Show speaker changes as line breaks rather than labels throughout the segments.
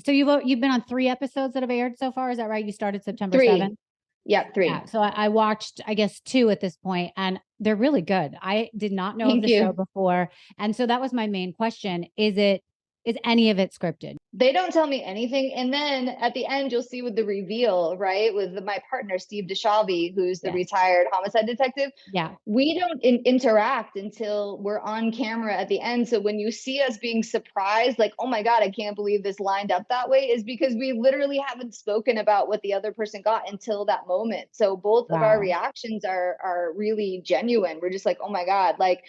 So you've been on 3 episodes that have aired so far. Is that right? You started September
Three.
7th.
Yeah,
Yeah.
three.
So I watched, I guess, 2 at this point, and they're really good. I did not know of
Thank
the show
you.
before. And so that was my main question. Is any of it scripted?
They don't tell me anything. And then at the end, you'll see with the reveal, right? With my partner, Steve DeShavi, who's the
Yeah.
retired homicide detective.
Yeah.
We don't interact until we're on camera at the end. So when you see us being surprised, like, oh my God, I can't believe this lined up that way, is because we literally haven't spoken about what the other person got until that moment. So both of our
Wow.
reactions are really genuine. We're just like, oh my God. Like,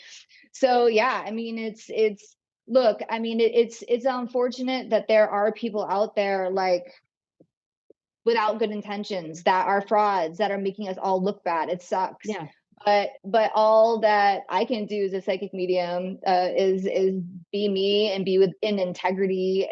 so yeah, I mean, it's look, I mean, it's unfortunate that there are people out there like without good intentions that are frauds that are making us all look bad. It sucks.
Yeah.
But all that I can do as a psychic medium is be me and be within integrity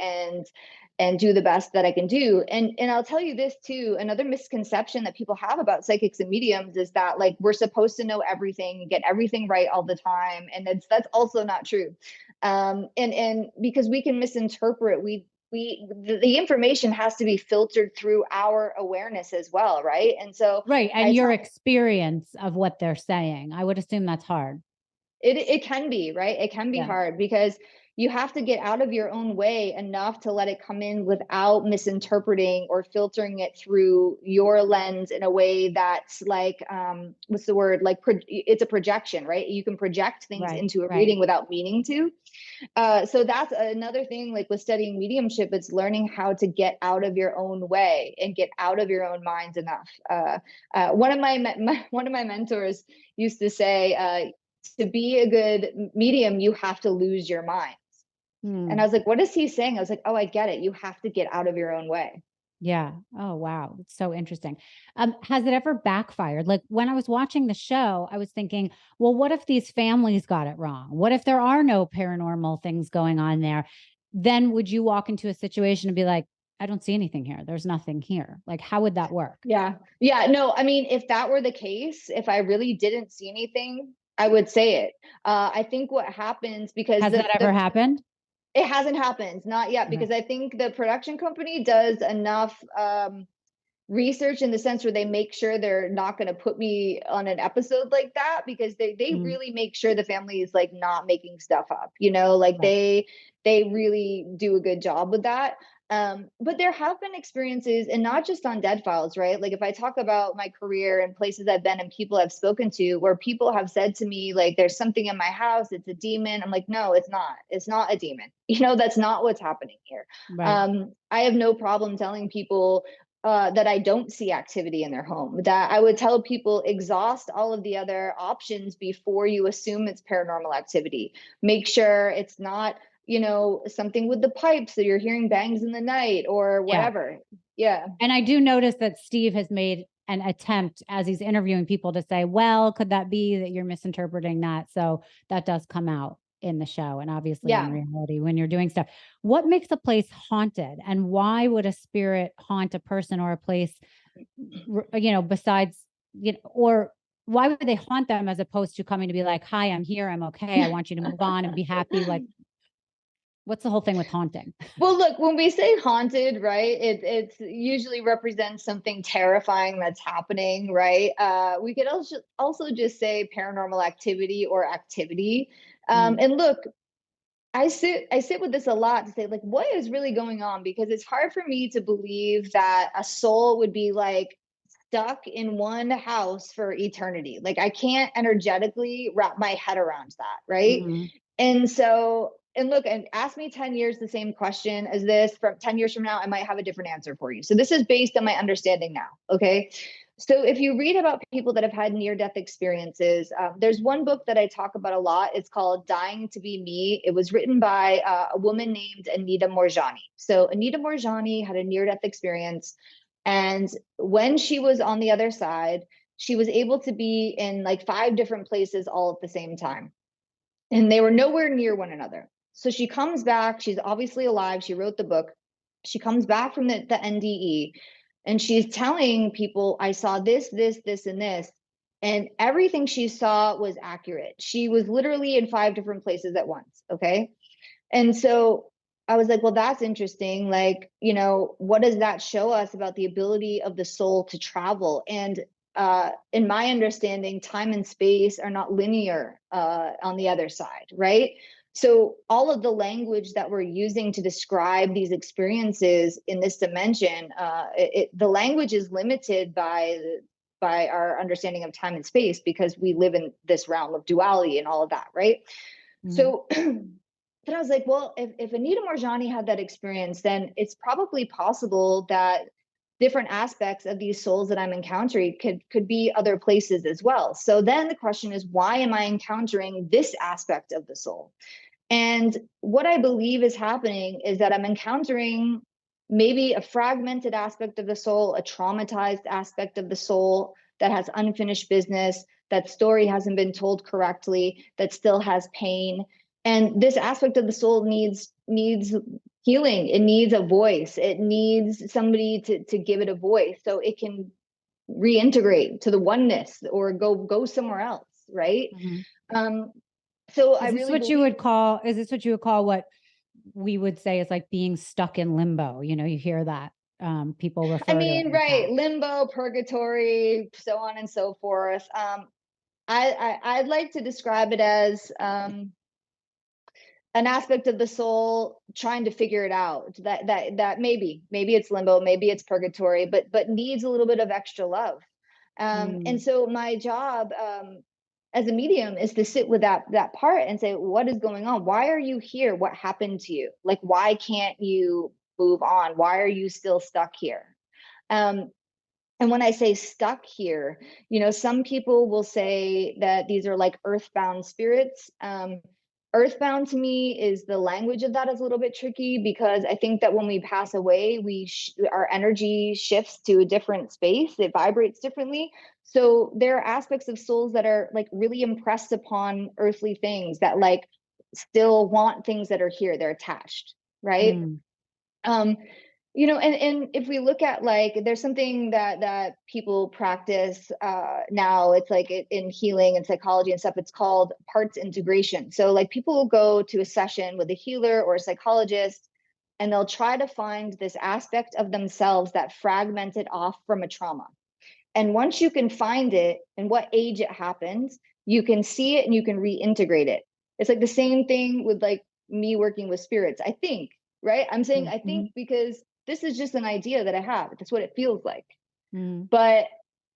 and do the best that I can do. And I'll tell you this too, another misconception that people have about psychics and mediums is that like we're supposed to know everything, get everything right all the time. And that's also not true. And because we can misinterpret, the information has to be filtered through our awareness as well, right? And so
Right. And
I
your
tell
experience of what they're saying. I would assume that's hard.
it can be, right? It can be
Yeah.
hard because you have to get out of your own way enough to let it come in without misinterpreting or filtering it through your lens in a way that's like what's the word, like it's a projection, right? You can project things
Right.
into a
Right.
reading without meaning to. So that's another thing, like with studying mediumship, it's learning how to get out of your own way and get out of your own minds enough. One of one of my mentors used to say, to be a good medium, you have to lose your mind. And I
Hmm.
was like, what is he saying? I was like, oh, I get it. You have to get out of your own way.
Yeah. Oh, wow. It's so interesting. Has it ever backfired? Like when I was watching the show, I was thinking, well, what if these families got it wrong? What if there are no paranormal things going on there? Then would you walk into a situation and be like, I don't see anything here. There's nothing here. Like, how would that work?
Yeah. Yeah. No, I mean, if that were the case, if I really didn't see anything, I would say it. I think what happens because
Has that ever happened?
it hasn't happened, not yet,
Okay.
because I think the production company does enough research in the sense where they make sure they're not going to put me on an episode like that because they
Mm,
really make sure the family is like not making stuff up, you know, like
right.
they really do a good job with that. But there have been experiences, and not just on Dead Files, right? Like if I talk about my career and places I've been and people I've spoken to, where people have said to me, like, there's something in my house, it's a demon. I'm like, no, it's not. It's not a demon. You know, that's not what's happening here.
Right.
I have no problem telling people that I don't see activity in their home. That I would tell people exhaust all of the other options before you assume it's paranormal activity. Make sure it's not, you know, something with the pipes that you're hearing bangs in the night or
Yeah.
whatever. Yeah.
And I do notice that Steve has made an attempt as he's interviewing people to say, well, could that be that you're misinterpreting that? So that does come out in the show and obviously in
Yeah.
reality when you're doing stuff. What makes a place haunted and why would a spirit haunt a person or a place, besides, or why would they haunt them as opposed to coming to be like, hi, I'm here. I'm okay. I want you to move on and be happy. Like, what's the whole thing with haunting?
Well, look, when we say haunted, right, it's usually represents something terrifying that's happening, right? We could also just say paranormal activity or activity.
Mm,
And look, I sit with this a lot to say, like, what is really going on? Because it's hard for me to believe that a soul would be like stuck in one house for eternity. Like I can't energetically wrap my head around that, right?
mm,
And so, and look, and ask me 10 years the same question as this. From 10 years from now, I might have a different answer for you. So this is based on my understanding now. Okay. So if you read about people that have had near death experiences, there's one book that I talk about a lot. It's called Dying to Be Me. It was written by a woman named Anita Morjani. So Anita Morjani had a near death experience. And when she was on the other side, she was able to be in like 5 different places all at the same time. And they were nowhere near one another. So she comes back. She's obviously alive. She wrote the book. She comes back from the NDE and she's telling people, I saw this, and this. And everything she saw was accurate. She was literally in 5 different places at once. Okay. And so I was like, well, that's interesting. Like, what does that show us about the ability of the soul to travel? And in my understanding, time and space are not linear on the other side, right? So all of the language that we're using to describe these experiences in this dimension, the language is limited by our understanding of time and space, because we live in this realm of duality and all of that, right? So then I was like, well, if Anita Morjani had that experience, then it's probably possible that different aspects of these souls that I'm encountering could be other places as well. So then the question is, why am I encountering this aspect of the soul? And what I believe is happening is that I'm encountering maybe a fragmented aspect of the soul, a traumatized aspect of the soul that has unfinished business, that story hasn't been told correctly, that still has pain. And this aspect of the soul needs healing. It needs a voice. It needs somebody to give it a voice so it can reintegrate to the oneness or go somewhere else, right? Um, so I
Is this
really
what you
believe.
would call, what we would say is like being stuck in limbo? You hear that people
I
refer to it
mean,
like
right,
that.
limbo, purgatory, so on and so forth. I'd like to describe it as an aspect of the soul trying to figure it out. That maybe it's limbo, maybe it's purgatory, but needs a little bit of extra love. And so my job as a medium is to sit with that part and say, what is going on? Why are you here? What happened to you? Like, why can't you move on? Why are you still stuck here? Um, and when I say stuck here, some people will say that these are like earthbound spirits. Earthbound to me is the language of that is a little bit tricky, because I think that when we pass away, our energy shifts to a different space. It vibrates differently. So there are aspects of souls that are like really impressed upon earthly things, that like still want things that are here. They're attached, right? um and if we look at, like, there's something that people practice now, it's like in healing and psychology and stuff, it's called parts integration. So like people will go to a session with a healer or a psychologist, and they'll try to find this aspect of themselves that fragmented off from a trauma. And once you can find it and what age it happened, you can see it and you can reintegrate it. It's like the same thing with like me working with spirits, I think, right? I'm saying I think because this is just an idea that I have. That's what it feels like. But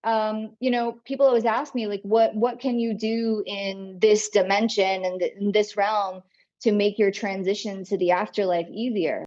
people always ask me, like, what can you do in this dimension and in this realm to make your transition to the afterlife easier?